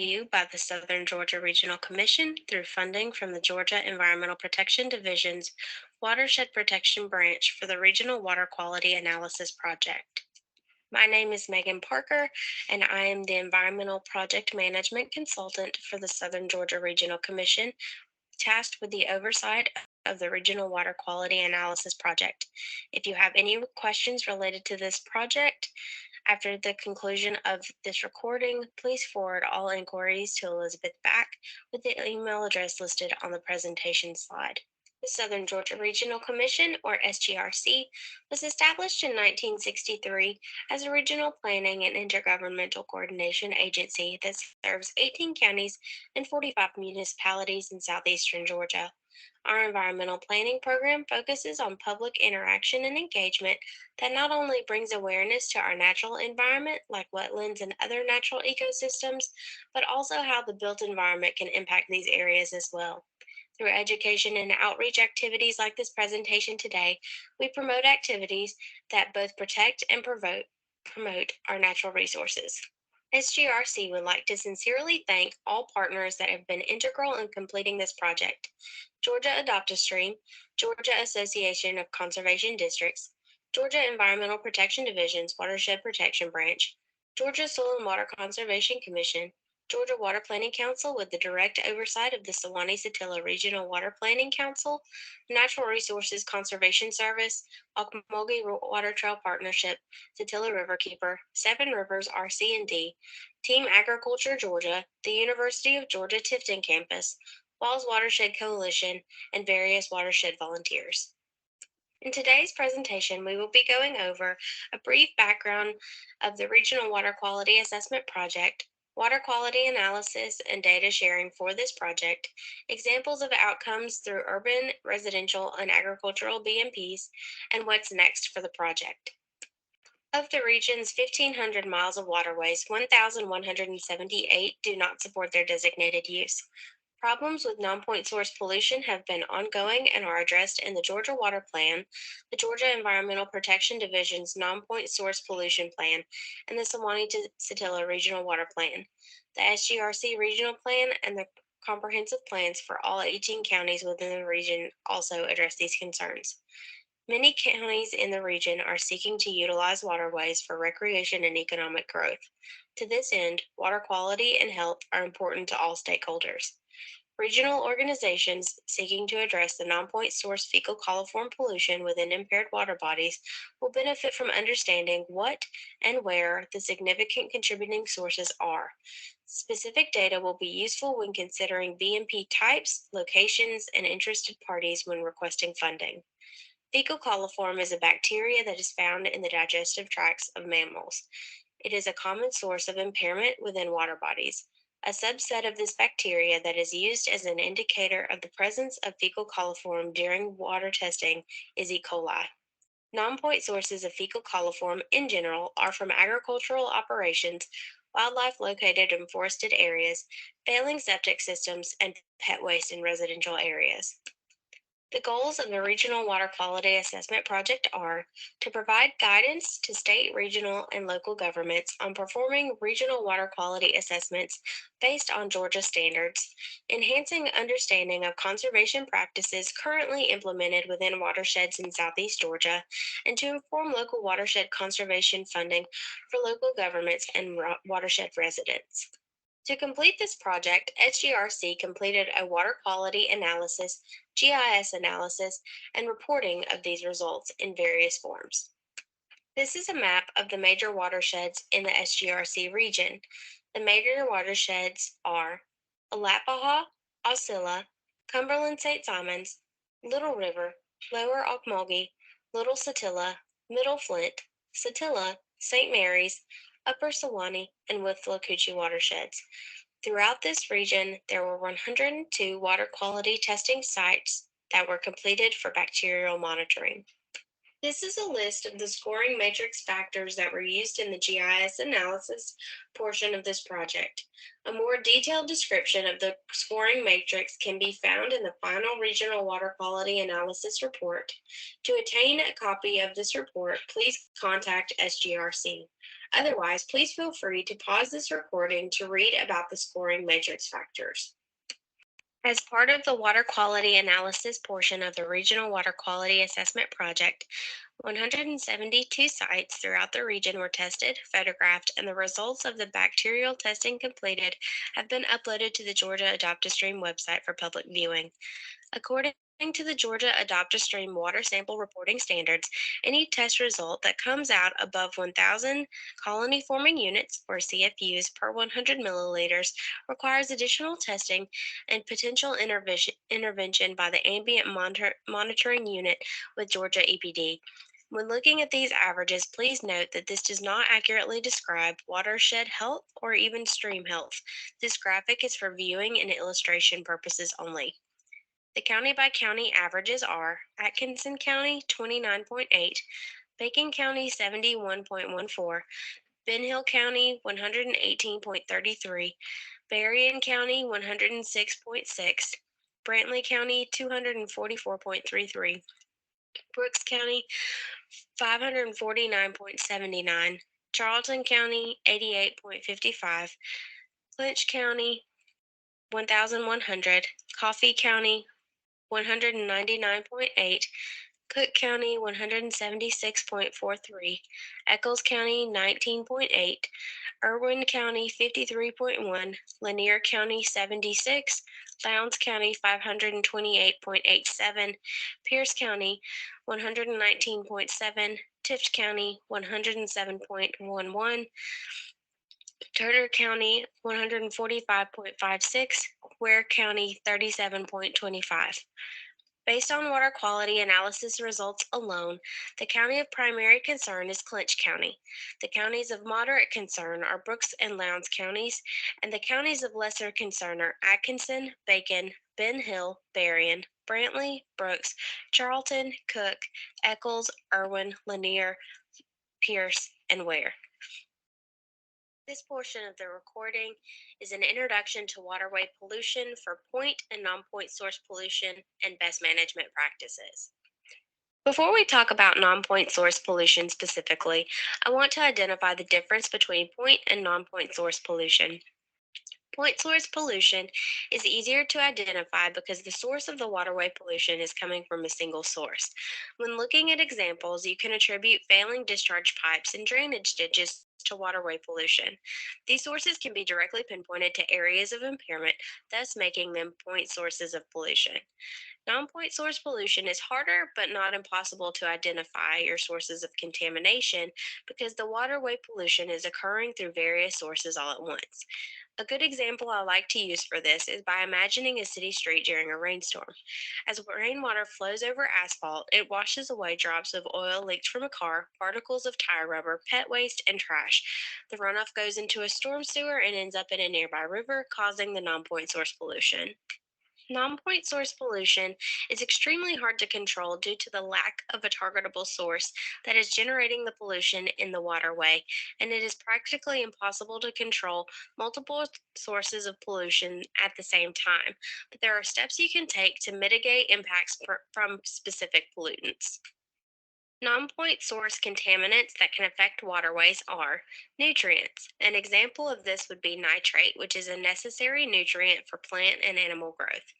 you by the Southern Georgia Regional Commission through funding from the Georgia Environmental Protection Division's Watershed Protection Branch for the Regional Water Quality Analysis Project. My name is Megan Parker, and I am the Environmental Project Management Consultant for the Southern Georgia Regional Commission, tasked with the oversight of the Regional Water Quality Analysis Project. If you have any questions related to this project, after the conclusion of this recording, please forward all inquiries to Elizabeth Back with the email address listed on the presentation slide. The Southern Georgia Regional Commission, or SGRC, was established in 1963 as a regional planning and intergovernmental coordination agency that serves 18 counties and 45 municipalities in southeastern Georgia. Our environmental planning program focuses on public interaction and engagement that not only brings awareness to our natural environment, like wetlands and other natural ecosystems, but also how the built environment can impact these areas as well. Through education and outreach activities like this presentation today, we promote activities that both protect and promote our natural resources. SGRC would like to sincerely thank all partners that have been integral in completing this project: Georgia Adopt a Stream, Georgia Association of Conservation Districts, Georgia Environmental Protection Division's Watershed Protection Branch, Georgia Soil and Water Conservation Commission, Georgia Water Planning Council with the direct oversight of the Sewanee-Satilla Regional Water Planning Council, Natural Resources Conservation Service, Ocmulgee Water Trail Partnership, Satilla Riverkeeper, Seven Rivers RC&D, Team Agriculture Georgia, the University of Georgia Tifton Campus, Walls Watershed Coalition, and various watershed volunteers. In today's presentation, we will be going over a brief background of the Regional Water Quality Assessment Project, water quality analysis and data sharing for this project, examples of outcomes through urban, residential, and agricultural BMPs, and what's next for the project. Of the region's 1,500 miles of waterways, 1,178 do not support their designated use. Problems with non-point source pollution have been ongoing and are addressed in the Georgia Water Plan, the Georgia Environmental Protection Division's Non-Point Source Pollution Plan, and the Sewanee-Satilla Regional Water Plan. The SGRC Regional Plan and the comprehensive plans for all 18 counties within the region also address these concerns. Many counties in the region are seeking to utilize waterways for recreation and economic growth. To this end, water quality and health are important to all stakeholders. Regional organizations seeking to address the non-point source fecal coliform pollution within impaired water bodies will benefit from understanding what and where the significant contributing sources are. Specific data will be useful when considering BMP types, locations, and interested parties when requesting funding. Fecal coliform is a bacteria that is found in the digestive tracts of mammals. It is a common source of impairment within water bodies. A subset of this bacteria that is used as an indicator of the presence of fecal coliform during water testing is E. coli. Non-point sources of fecal coliform in general are from agricultural operations, wildlife located in forested areas, failing septic systems, and pet waste in residential areas. The goals of the Regional Water Quality Assessment Project are to provide guidance to state, regional, and local governments on performing regional water quality assessments based on Georgia standards, enhancing understanding of conservation practices currently implemented within watersheds in Southeast Georgia, and to inform local watershed conservation funding for local governments and watershed residents. To complete this project, SGRC completed a water quality analysis, GIS analysis, and reporting of these results in various forms. This is a map of the major watersheds in the SGRC region. The major watersheds are Alapaha, Osceola, Cumberland St. Simons, Little River, Lower Ocmulgee, Little Satilla, Middle Flint, Satilla, St. Mary's, Upper Sewanee, and Withlacoochee watersheds. Throughout this region, there were 102 water quality testing sites that were completed for bacterial monitoring. This is a list of the scoring matrix factors that were used in the GIS analysis portion of this project. A more detailed description of the scoring matrix can be found in the final Regional Water Quality Analysis Report. To obtain a copy of this report, please contact SGRC. Otherwise, please feel free to pause this recording to read about the scoring matrix factors. As part of the water quality analysis portion of the Regional Water Quality Assessment Project, 172 sites throughout the region were tested, photographed, and the results of the bacterial testing completed have been uploaded to the Georgia Adopt a Stream website for public viewing. According to the Georgia Adopt a Stream water sample reporting standards, any test result that comes out above 1,000 colony forming units, or CFUs, per 100 milliliters requires additional testing and potential intervention by the ambient monitoring unit with Georgia EPD. When looking at these averages, please note that this does not accurately describe watershed health or even stream health. This graphic is for viewing and illustration purposes only. The county by county averages are Atkinson County 29.8, Bacon County 71.14, Ben Hill County 118.33, Berrien County 106.6, Brantley County 244.33, Brooks County 549.79, Charlton County 88.55, Clinch County 1100, Coffee County 199.8, Cook County 176.43, Eccles County 19.8, Irwin County 53.1, Lanier County 76, Lowndes County 528.87, Pierce County 119.7, Tift County 107.11, Turner County 145.56, Ware County 37.25. Based on water quality analysis results alone, the county of primary concern is Clinch County. The counties of moderate concern are Brooks and Lowndes counties, and the counties of lesser concern are Atkinson, Bacon, Ben Hill, Berrien, Brantley, Brooks, Charlton, Cook, Eccles, Irwin, Lanier, Pierce, and Ware. This portion of the recording is an introduction to waterway pollution for point and non-point source pollution and best management practices. Before we talk about non-point source pollution specifically, I want to identify the difference between point and non-point source pollution. Point source pollution is easier to identify because the source of the waterway pollution is coming from a single source. When looking at examples, you can attribute failing discharge pipes and drainage ditches to waterway pollution. These sources can be directly pinpointed to areas of impairment, thus making them point sources of pollution. Non-point source pollution is harder but not impossible to identify your sources of contamination because the waterway pollution is occurring through various sources all at once. A good example I like to use for this is by imagining a city street during a rainstorm. As rainwater flows over asphalt, it washes away drops of oil leaked from a car, particles of tire rubber, pet waste, and trash. The runoff goes into a storm sewer and ends up in a nearby river, causing the non-point source pollution. Non-point source pollution is extremely hard to control due to the lack of a targetable source that is generating the pollution in the waterway, and it is practically impossible to control multiple sources of pollution at the same time. But there are steps you can take to mitigate impacts from specific pollutants. Non-point source contaminants that can affect waterways are nutrients. An example of this would be nitrate, which is a necessary nutrient for plant and animal growth.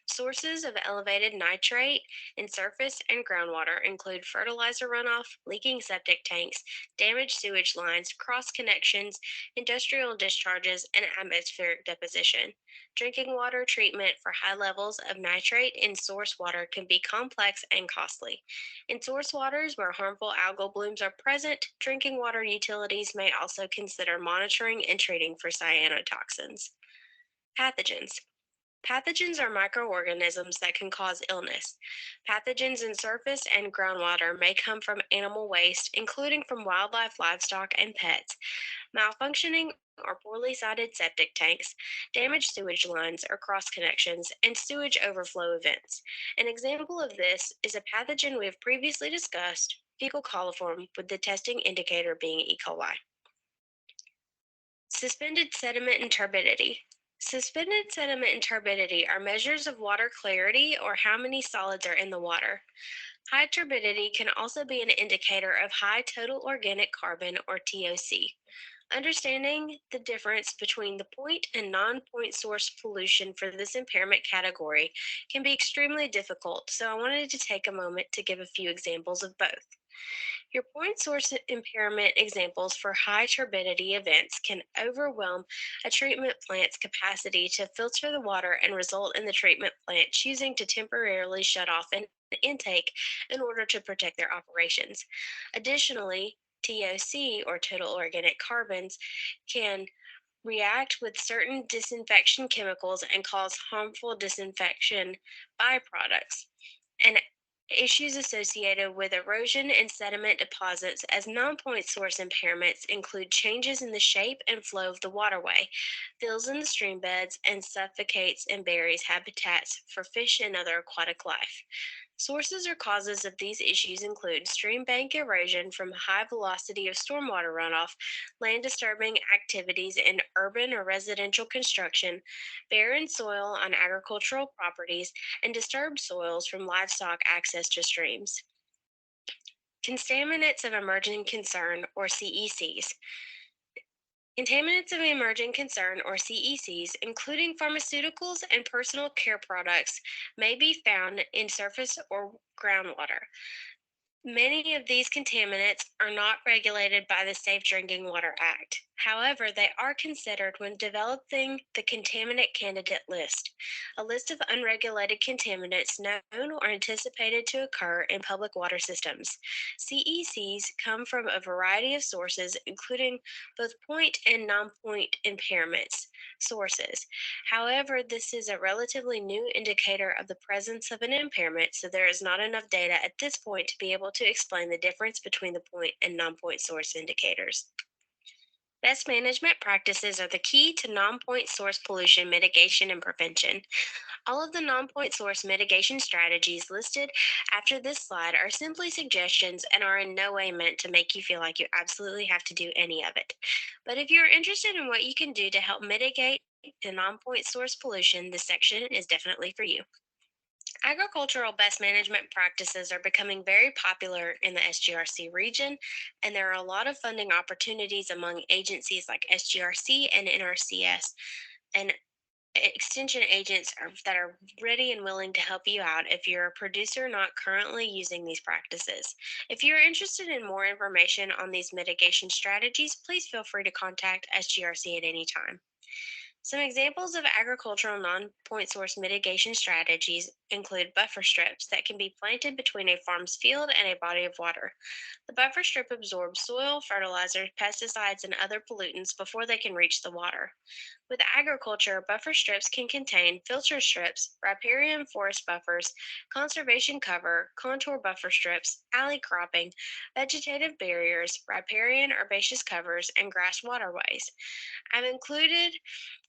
Sources of elevated nitrate in surface and groundwater include fertilizer runoff, leaking septic tanks, damaged sewage lines, cross connections, industrial discharges, and atmospheric deposition. Drinking water treatment for high levels of nitrate in source water can be complex and costly. In source waters where harmful algal blooms are present, drinking water utilities may also consider monitoring and treating for cyanotoxins. Pathogens. Pathogens are microorganisms that can cause illness. Pathogens in surface and groundwater may come from animal waste, including from wildlife, livestock, and pets. Malfunctioning or poorly sited septic tanks, damaged sewage lines or cross connections, and sewage overflow events. An example of this is a pathogen we have previously discussed, fecal coliform, with the testing indicator being E. coli. Suspended sediment and turbidity. Suspended sediment and turbidity are measures of water clarity or how many solids are in the water. High turbidity can also be an indicator of high total organic carbon or TOC. Understanding the difference between the point and non point source pollution for this impairment category can be extremely difficult, so I wanted to take a moment to give a few examples of both. Your point source impairment examples for high turbidity events can overwhelm a treatment plant's capacity to filter the water and result in the treatment plant choosing to temporarily shut off an intake in order to protect their operations. Additionally, TOC or total organic carbons can react with certain disinfection chemicals and cause harmful disinfection byproducts and issues associated with erosion and sediment deposits as non-point source impairments include changes in the shape and flow of the waterway, fills in the stream beds, and suffocates and buries habitats for fish and other aquatic life. Sources or causes of these issues include stream bank erosion from high velocity of stormwater runoff, land disturbing activities in urban or residential construction, barren soil on agricultural properties, and disturbed soils from livestock access to streams. Contaminants of emerging concern, or CECs. Contaminants of emerging concern, or CECs, including pharmaceuticals and personal care products, may be found in surface or groundwater. Many of these contaminants are not regulated by the Safe Drinking Water Act. However, they are considered when developing the contaminant candidate list, a list of unregulated contaminants known or anticipated to occur in public water systems. CECs come from a variety of sources, including both point and non point impairments sources. However, this is a relatively new indicator of the presence of an impairment, so there is not enough data at this point to be able to explain the difference between the point and non point source indicators. Best management practices are the key to non point source pollution mitigation and prevention. All of the non point source mitigation strategies listed after this slide are simply suggestions and are in no way meant to make you feel like you absolutely have to do any of it. But if you're interested in what you can do to help mitigate the non point source pollution, this section is definitely for you. Agricultural best management practices are becoming very popular in the SGRC region, and there are a lot of funding opportunities among agencies like SGRC and NRCS. And extension agents that are ready and willing to help you out if you're a producer not currently using these practices. If you're interested in more information on these mitigation strategies, please feel free to contact SGRC at any time. Some examples of agricultural non-point source mitigation strategies include buffer strips that can be planted between a farm's field and a body of water. The buffer strip absorbs soil, fertilizers, pesticides, and other pollutants before they can reach the water. With agriculture, buffer strips can contain filter strips, riparian forest buffers, conservation cover, contour buffer strips, alley cropping, vegetative barriers, riparian herbaceous covers, and grass waterways. I've included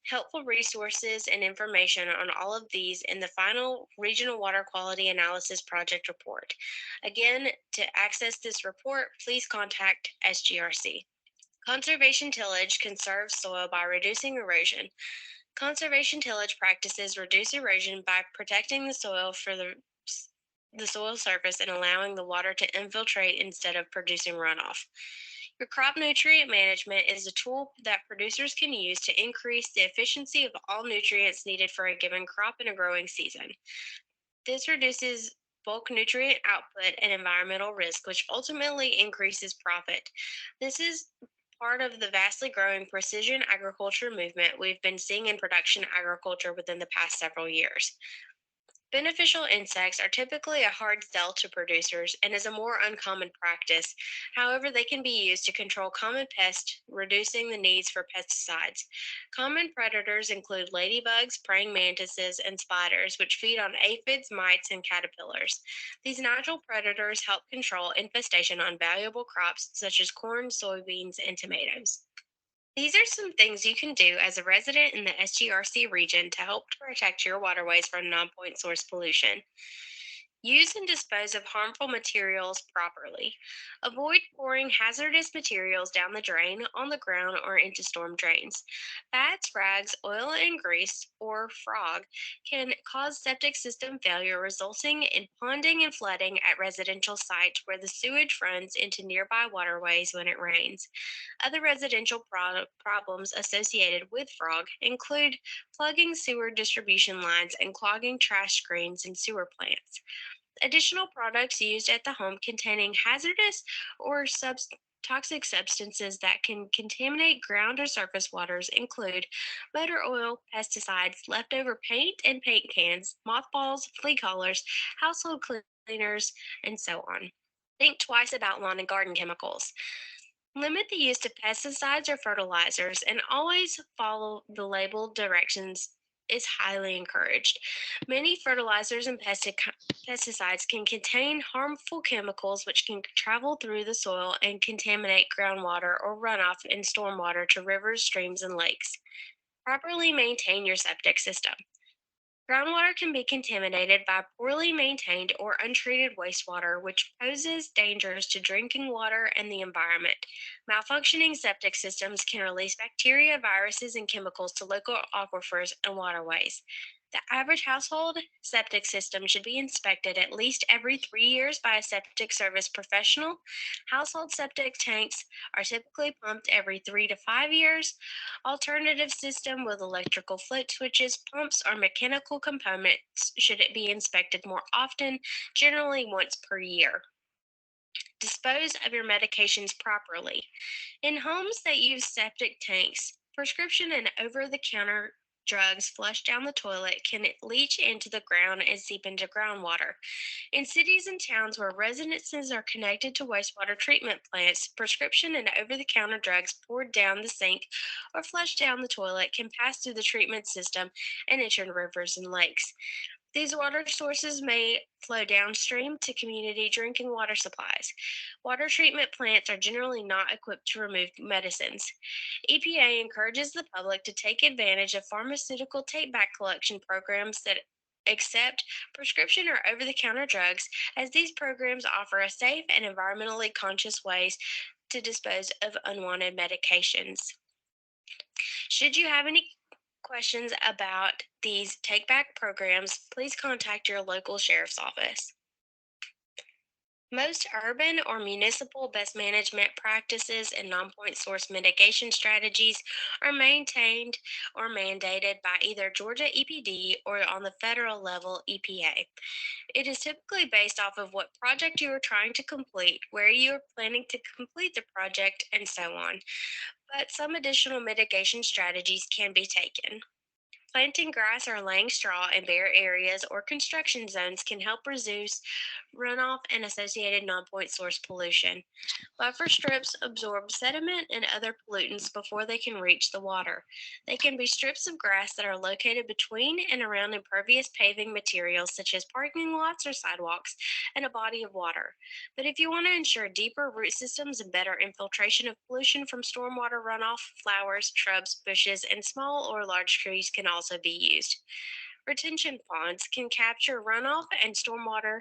helpful resources and information on all of these in the final Regional Water Quality Analysis Project report. Again, to access this report, please contact SGRC. Conservation tillage conserves soil by reducing erosion. Conservation tillage practices reduce erosion by protecting the soil for the soil surface and allowing the water to infiltrate instead of producing runoff. Your crop nutrient management is a tool that producers can use to increase the efficiency of all nutrients needed for a given crop in a growing season. This reduces bulk nutrient output and environmental risk, which ultimately increases profit. This is part of the vastly growing precision agriculture movement we've been seeing in production agriculture within the past several years. Beneficial insects are typically a hard sell to producers and is a more uncommon practice. However, they can be used to control common pests, reducing the needs for pesticides. Common predators include ladybugs, praying mantises, and spiders, which feed on aphids, mites, and caterpillars. These natural predators help control infestation on valuable crops such as corn, soybeans, and tomatoes. These are some things you can do as a resident in the SGRC region to help protect your waterways from non point source pollution. Use and dispose of harmful materials properly. Avoid pouring hazardous materials down the drain, on the ground, or into storm drains. Fats, rags, oil, and grease, or frog, can cause septic system failure, resulting in ponding and flooding at residential sites where the sewage runs into nearby waterways when it rains. Other residential problems associated with frog include plugging sewer distribution lines and clogging trash screens in sewer plants. Additional products used at the home containing hazardous or toxic substances that can contaminate ground or surface waters include motor oil, pesticides, leftover paint and paint cans, mothballs, flea collars, household cleaners, and so on. Think twice about lawn and garden chemicals. Limit the use of pesticides or fertilizers and always follow the labeled directions is highly encouraged. Many fertilizers and pesticides can contain harmful chemicals which can travel through the soil and contaminate groundwater or runoff in stormwater to rivers, streams, and lakes. Properly maintain your septic system. Groundwater can be contaminated by poorly maintained or untreated wastewater, which poses dangers to drinking water and the environment. Malfunctioning septic systems can release bacteria, viruses, and chemicals to local aquifers and waterways. The average household septic system should be inspected at least every 3 years by a septic service professional. Household septic tanks are typically pumped every 3 to 5 years. Alternative system with electrical float switches, pumps, or mechanical components should it be inspected more often, generally once per year. Dispose of your medications properly. In homes that use septic tanks, prescription and over the counter drugs flushed down the toilet can leach into the ground and seep into groundwater. In cities and towns where residences are connected to wastewater treatment plants, prescription and over the counter drugs poured down the sink or flushed down the toilet can pass through the treatment system and enter rivers and lakes. These water sources may flow downstream to community drinking water supplies. Water treatment plants are generally not equipped to remove medicines. EPA encourages the public to take advantage of pharmaceutical take back collection programs that accept prescription or over the counter drugs, as these programs offer a safe and environmentally conscious ways to dispose of unwanted medications. Should you have any questions about these take back programs, please contact your local sheriff's office. Most urban or municipal best management practices and non-point source mitigation strategies are maintained or mandated by either Georgia EPD or on the federal level EPA. It is typically based off of what project you are trying to complete, where you are planning to complete the project, and so on. But some additional mitigation strategies can be taken. Planting grass or laying straw in bare areas or construction zones can help reduce runoff and associated non-point source pollution. Buffer strips absorb sediment and other pollutants before they can reach the water. They can be strips of grass that are located between and around impervious paving materials such as parking lots or sidewalks and a body of water. But if you want to ensure deeper root systems and better infiltration of pollution from stormwater runoff, flowers, shrubs, bushes, and small or large trees can also be used. Retention ponds can capture runoff and stormwater.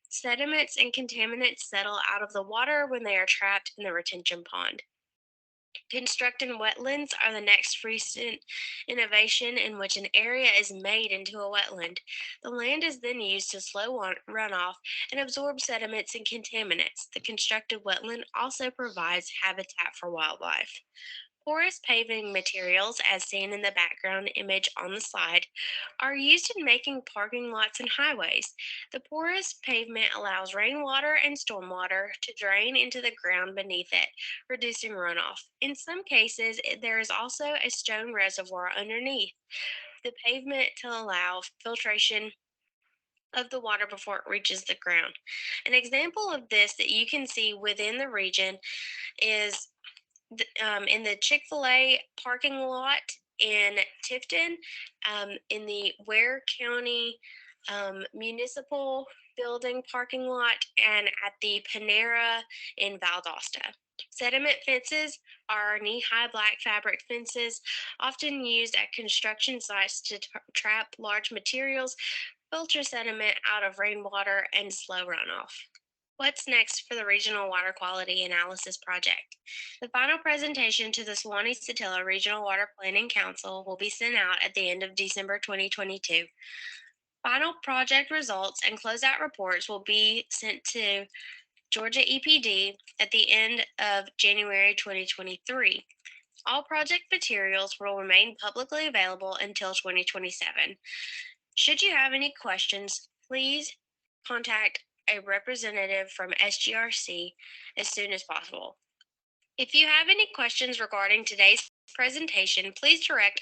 Sediments and contaminants settle out of the water when they are trapped in the retention pond. Constructing wetlands are the next recent innovation in which an area is made into a wetland. The land is then used to slow runoff and absorb sediments and contaminants. The constructed wetland also provides habitat for wildlife. Porous paving materials, as seen in the background image on the slide, are used in making parking lots and highways. The porous pavement allows rainwater and stormwater to drain into the ground beneath it, reducing runoff. In some cases, there is also a stone reservoir underneath the pavement to allow filtration of the water before it reaches the ground. An example of this that you can see within the region is in the Chick-fil-A parking lot in Tifton, in the Ware County Municipal Building parking lot, and at the Panera in Valdosta. Sediment fences are knee high black fabric fences, often used at construction sites to trap large materials filter sediment out of rainwater, and slow runoff. What's next for the Regional Water Quality Analysis Project? The final presentation to the Suwannee-Satilla Regional Water Planning Council will be sent out at the end of December 2022. Final project results and closeout reports will be sent to Georgia EPD at the end of January 2023. All project materials will remain publicly available until 2027. Should you have any questions, please contact a representative from SGRC as soon as possible. If you have any questions regarding today's presentation, please direct